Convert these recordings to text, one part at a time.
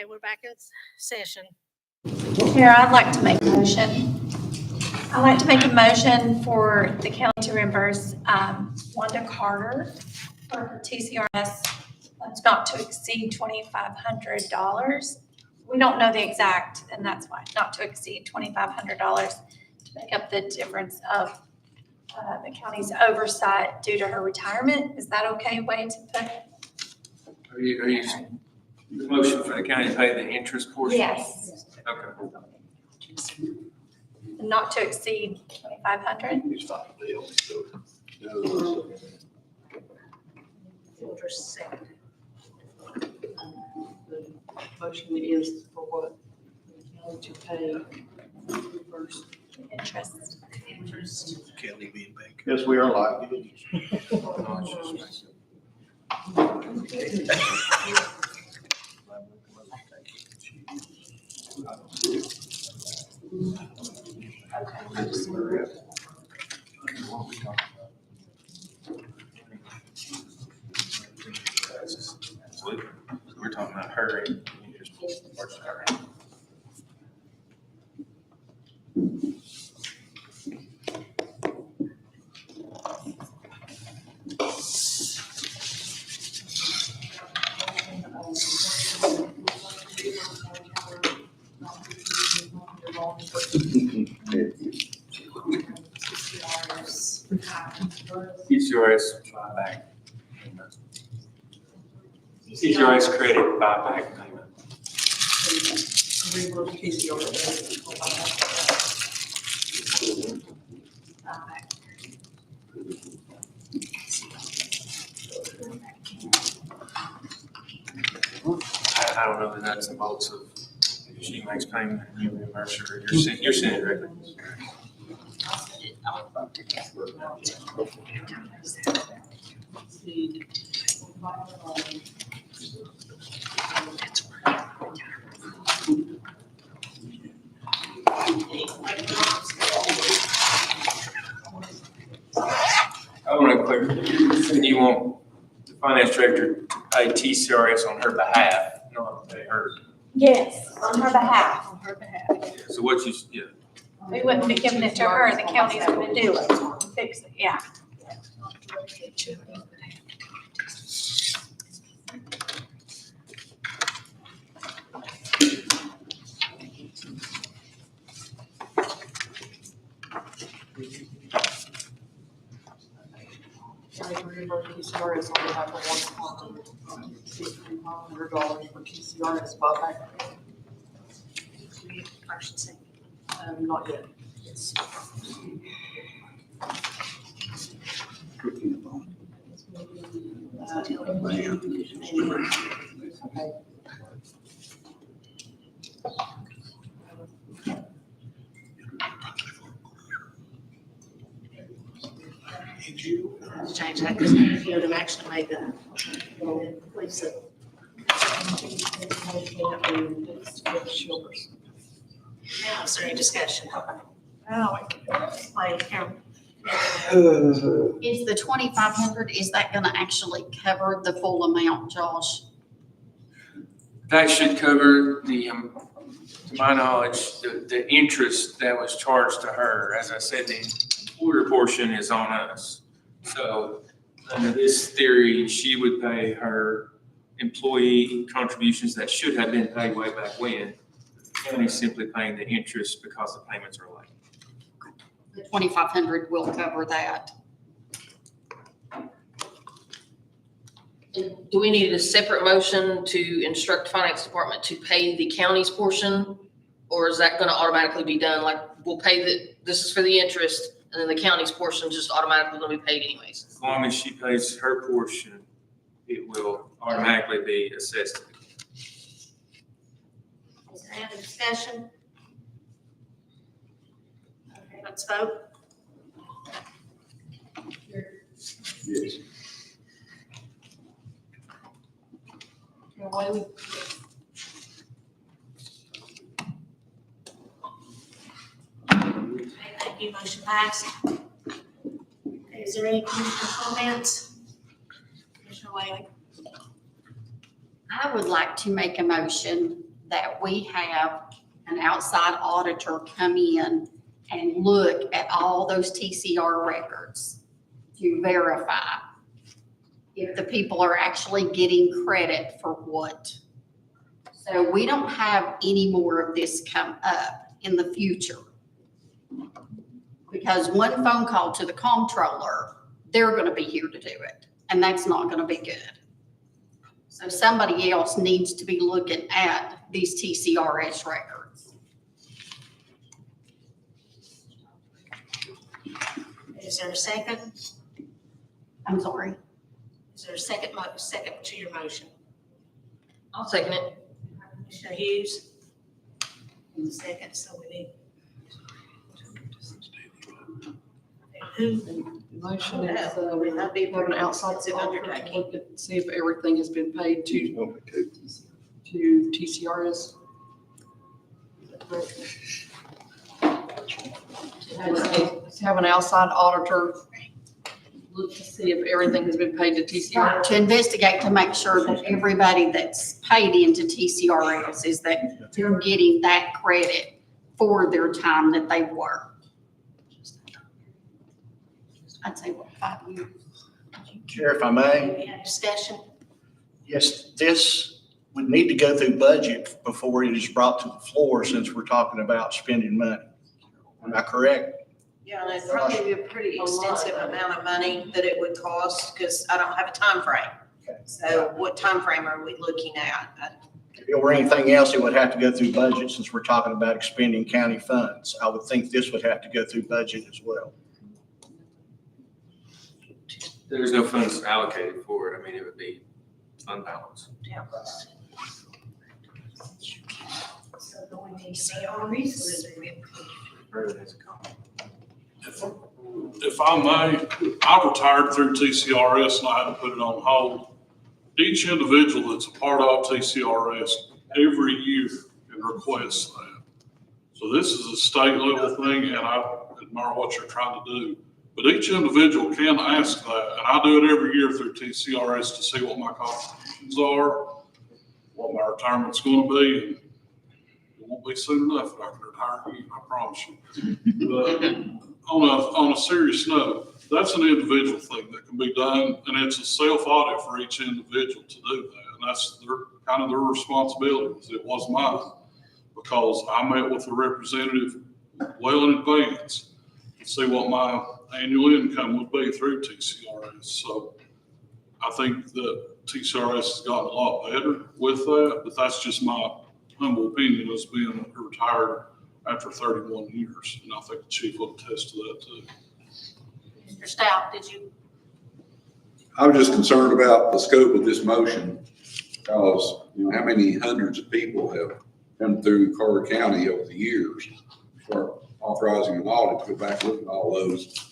we're back in session. Here, I'd like to make a motion. I'd like to make a motion for the county to reimburse Wanda Carter for her TCRS. That's not to exceed $2,500. We don't know the exact, and that's why, not to exceed $2,500 to make up the difference of the county's oversight due to her retirement. Is that okay way to put it? Are you, the motion for the county to pay the interest portion? Yes. Okay. Not to exceed $2,500. Just second. The motion is for what the county to pay first. Interest. Kelly being back. Yes, we are live. We're talking about her and interest versus her. TCRS buyback payment. TCRS credit buyback payment. Reimburse TCRS. I don't know the nuts and bolts of if she makes payment and you reimburse her. You're sending it directly. I want to clear, do you want the finance director to pay TCRS on her behalf, not pay her? Yes, on her behalf. On her behalf. So what you, yeah, We wouldn't be giving it to her, the county's gonna do it, fix it, yeah. County to reimburse TCRS on behalf of Wanda Carter, $500 for TCRS buyback. First, second. Not yet. It's okay. Let's change that because you would have actually made the, Lisa. Now, is there any discussion? Like, Is the 2,500, is that gonna actually cover the full amount, Josh? that should cover the, to my knowledge, the interest that was charged to her. As I said, the employer portion is on us. So under this theory, she would pay her employee contributions that should have been paid way back when. The county's simply paying the interest because the payments are late. The 2,500 will cover that. Do we need a separate motion to instruct the finance department to pay the county's portion? Or is that gonna automatically be done? Like, we'll pay this is for the interest, and then the county's portion just automatically gonna be paid anyways? As long as she pays her portion, it will automatically be assessed. is there any other discussion? Okay, let's vote. Yes. Wiley? Okay, thank you, motion passed. Okay, is there any commissioner comments? Commissioner Whaley? I would like to make a motion that we have an outside auditor come in and look at all those TCR records to verify if the people are actually getting credit for what. So we don't have any more of this come up in the future. Because one phone call to the comptroller, they're gonna be here to do it, and that's not gonna be good. So somebody else needs to be looking at these TCRS records. Is there a second? I'm sorry. Is there a second to your motion? I'll second it. Commissioner Hughes? And the second, so we need. Who? Motion is, have an outside auditor to look at, see if everything has been paid to TCRS. Have an outside auditor look to see if everything has been paid to TCRS. To investigate to make sure that everybody that's paid into TCRS is that they're getting that credit for their time that they worked. I'd say, what, 5 years? Chair, if I may, We had discussion. yes, this would need to go through budget before it is brought to the floor since we're talking about spending money. Am I correct? Yeah, and it'd probably be a pretty extensive amount of money that it would cost, because I don't have a time frame. Okay. So what time frame are we looking at? Or anything else, it would have to go through budget since we're talking about expending county funds. I would think this would have to go through budget as well. There's no funds allocated for it. I mean, it would be unbalanced. So do we need CREs? If I may, I retired through TCRS and I had to put it on hold. Each individual that's a part of TCRS every year can request that. So this is a state level thing, and I admire what you're trying to do. But each individual can ask that, and I do it every year through TCRS to see what my contributions are, what my retirement's gonna be, and it won't be soon enough that I can retire you, I promise you. But on a serious note, that's an individual thing that can be done, and it's a self-audit for each individual to do that, and that's kind of their responsibility. It was mine, because I met with the representative well in advance to see what my annual income would be through TCRS. So I think that TCRS has gotten a lot better with that, but that's just my humble opinion as being retired after 31 years. And I think the chief will attest to that too. Mr. Stout, did you? I'm just concerned about the scope of this motion, because, how many hundreds of people have come through Carter County over the years, start authorizing an audit to go back and look at all those.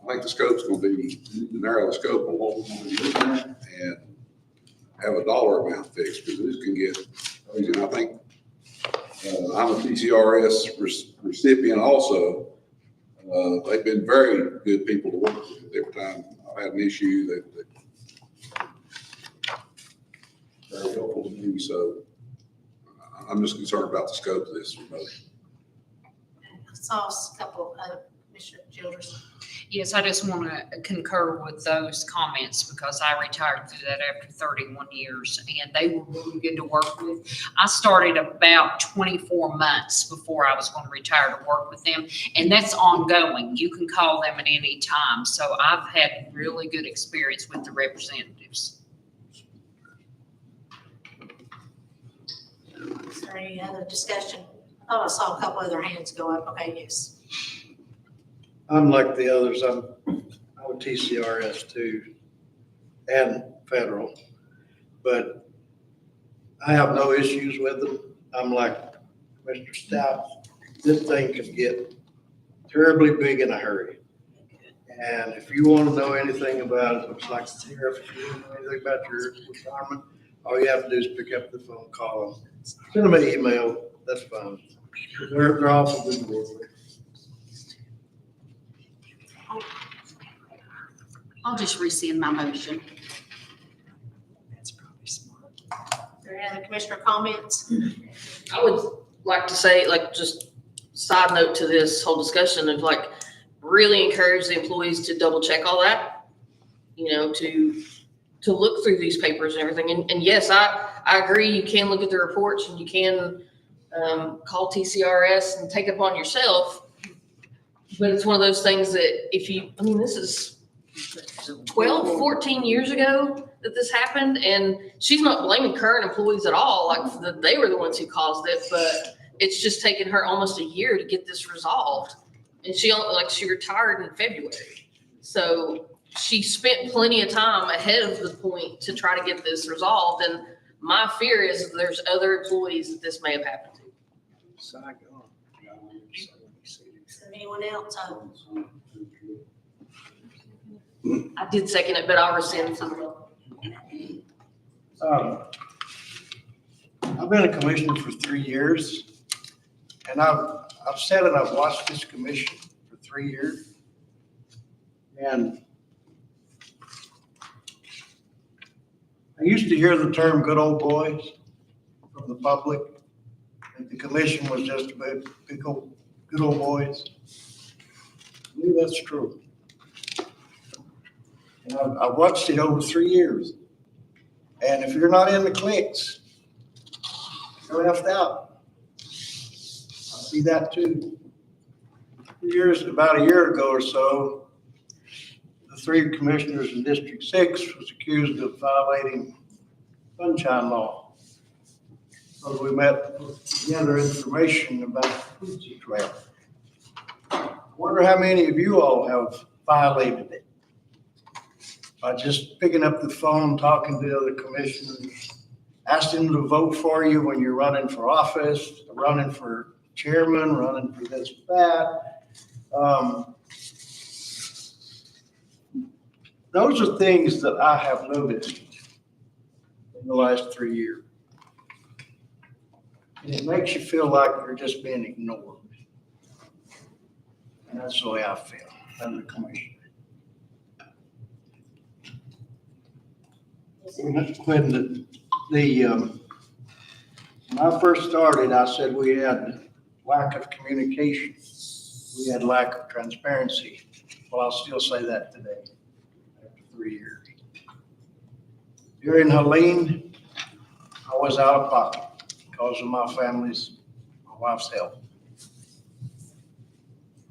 I think the scope's gonna be, narrow the scope of what we're gonna be looking at and have a dollar amount fixed, because this can get crazy. And I think, I'm a TCRS recipient also. They've been very good people to work with. Every time I've had an issue, that very helpful to me. So I'm just concerned about the scope of this motion. I saw a couple of Mr. Childress. Yes, I just want to concur with those comments because I retired through that after 31 years and they were really good to work with. I started about 24 months before I was going to retire to work with them, and that's ongoing. You can call them at any time. So I've had really good experience with the representatives. Is there any other discussion? Oh, I saw a couple other hands go up. Okay, yes. I'm like the others, I'm a TCRS too, and federal, but I have no issues with them. I'm like Mr. Stout, this thing could get terribly big in a hurry. And if you want to know anything about it, looks like the sheriff, if you want to know anything about your retirement, all you have to do is pick up the phone, call them, send them an email, that's fine. They're awful good to work with. I'll just rescind my motion. Is there there any other commissioner comments? I would like to say, like, just side note to this whole discussion of like, really encourage the employees to double check all that, you know, to look through these papers and everything. And yes, I agree, you can look at the reports and you can call TCRS and take it upon yourself. But it's one of those things that if you, I mean, this is 12, 14 years ago that this happened, and she's not blaming current employees at all. Like, they were the ones who caused it, but it's just taken her almost a year to get this resolved. And she retired in February. So she spent plenty of time ahead of the point to try to get this resolved. And my fear is there's other employees that this may have happened to. Is there anyone else? I did second it, but I'll rescind some. I've been a commissioner for 3 years, and I've said it, I've watched this commission for 3 years. And I used to hear the term "good old boys" from the public, that the commission was just a big old, good old boys. I believe that's true. And I've watched it over 3 years. And if you're not in the cliques, you're left out. I see that too. About a year ago or so, the 3 commissioners in District 6 was accused of violating sunshine law. So we met to gather information about the Fuji Trail. I wonder how many of you all have violated it by just picking up the phone, talking to other commissioners, asking them to vote for you when you're running for office, running for chairman, running for this, that. Those are things that I have noticed in the last 3 years. And it makes you feel like you're just being ignored. And that's the way I feel as a commissioner. When I first started, I said we had lack of communication. We had lack of transparency. Well, I'll still say that today, after 3 years. During Helene, I was out of pocket because of my wife's health.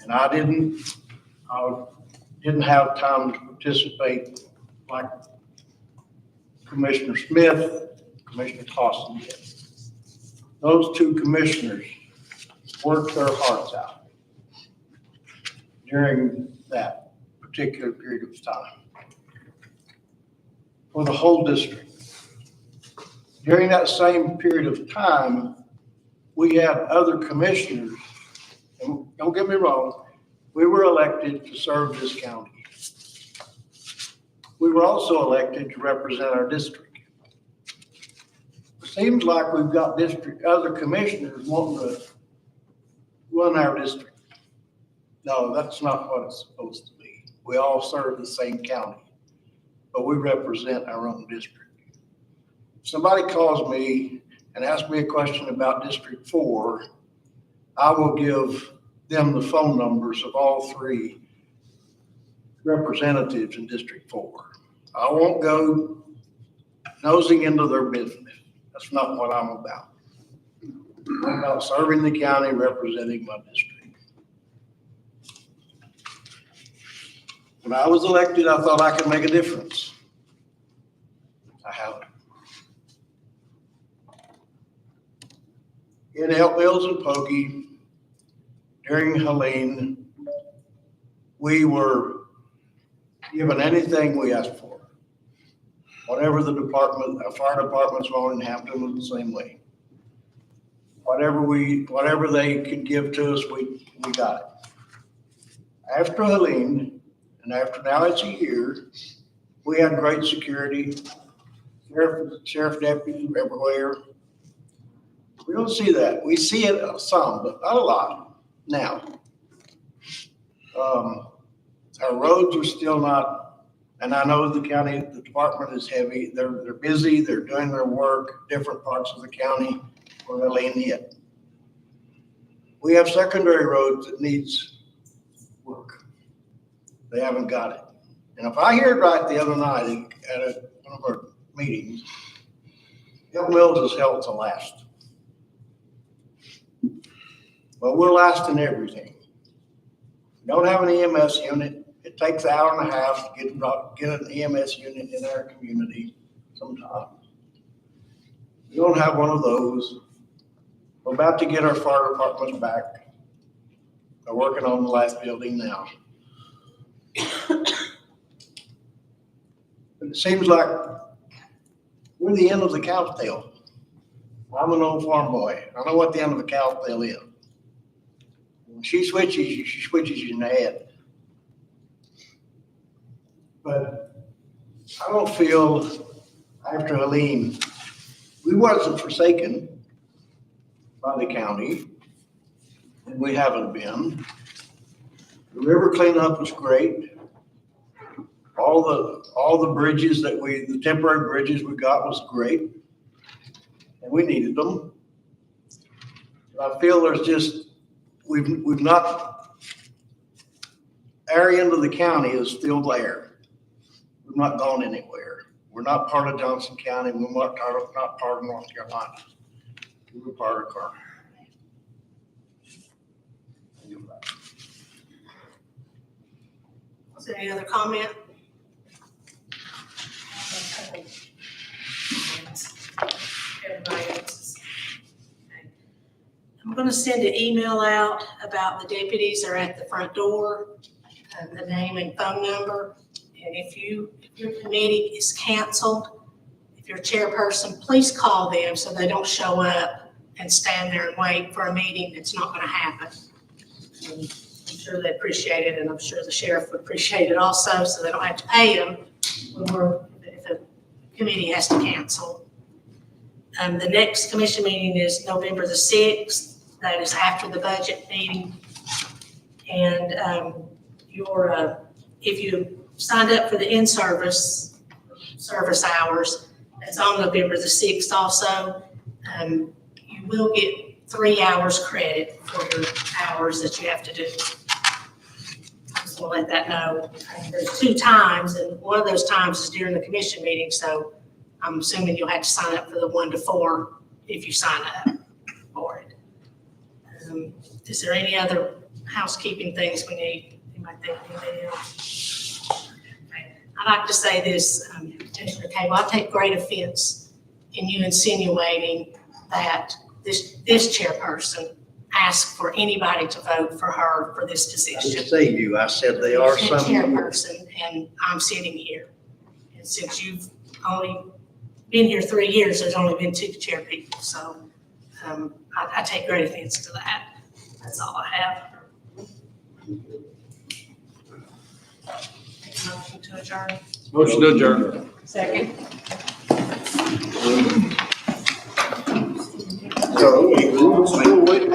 And I didn't have time to participate like Commissioner Smith, Commissioner Clausen did. Those 2 commissioners worked their hearts out during that particular period of time for the whole district. During that same period of time, we had other commissioners, and don't get me wrong, we were elected to serve this county. We were also elected to represent our district. It seems like we've got other commissioners wanting to run our district. No, that's not what it's supposed to be. We all serve the same county, but we represent our own district. If somebody calls me and asks me a question about District 4, I will give them the phone numbers of all 3 representatives in District 4. I won't go nosing into their business. That's not what I'm about. I'm about serving the county, representing my district. When I was elected, I thought I could make a difference. I haven't. In Elk Mills and Pokey, during Helene, we were given anything we asked for. Whatever the department, our fire department's on in Hampton was the same way. Whatever they could give to us, we got it. After Helene, and after now it's a year, we had great security, sheriff deputies everywhere. We don't see that. We see it some, but not a lot now. Our roads are still not And I know the county, the department is heavy, they're busy, they're doing their work, different parts of the county where they're laying hit. We have secondary roads that needs work. They haven't got it. And if I heard right the other night at one of our meetings, Hill Mills is held to last. Well, we're last in everything. We don't have an EMS unit. It takes an hour and a half to get an EMS unit in our community sometimes. We don't have one of those. We're about to get our fire departments back. They're working on the last building now. But it seems like we're the end of the cow's tail. I'm an old farm boy. I know what the end of the cow's tail is. When she switches you in the head. But I don't feel after Helene, we wasn't forsaken by the county, and we haven't been. The river cleanup was great. All the bridges the temporary bridges we got was great, and we needed them. But I feel there's just, we've not, our end of the county is still there. We've not gone anywhere. We're not part of Johnson County. We're not part of North Carolina. We're part of Carter. Is there any other comment? Everybody else's. Okay. I'm gonna send an email out about the deputies are at the front door, the name and phone number. And if your committee is canceled, if you're a chairperson, please call them so they don't show up and stand there and wait for a meeting that's not gonna happen. And I'm sure they appreciate it, and I'm sure the sheriff would appreciate it also, so they don't have to pay them if a committee has to cancel. The next commission meeting is November the 6th. That is after the budget meeting. And if you signed up for the in-service hours, that's on November the 6th also. You will get 3 hours credit for your hours that you have to do. I just want to let that know. There's 2 times, and one of those times is during the commission meeting, so I'm assuming you'll have to sign up for the 1 to 4 if you sign up for it. Is there any other housekeeping things we need? Anybody think of anything else? Okay. I'd like to say this, Commissioner Cable, I take great offense in you insinuating that this chairperson asked for anybody to vote for her for this I position. didn't say you, I said they are You're the some. chairperson, and I'm sitting here. And since you've only been here 3 years, there's only been 2 chair people, so I take great offense to that. That's all I have. Motion to adjourn. Motion to adjourn. Second. So, we'll wait.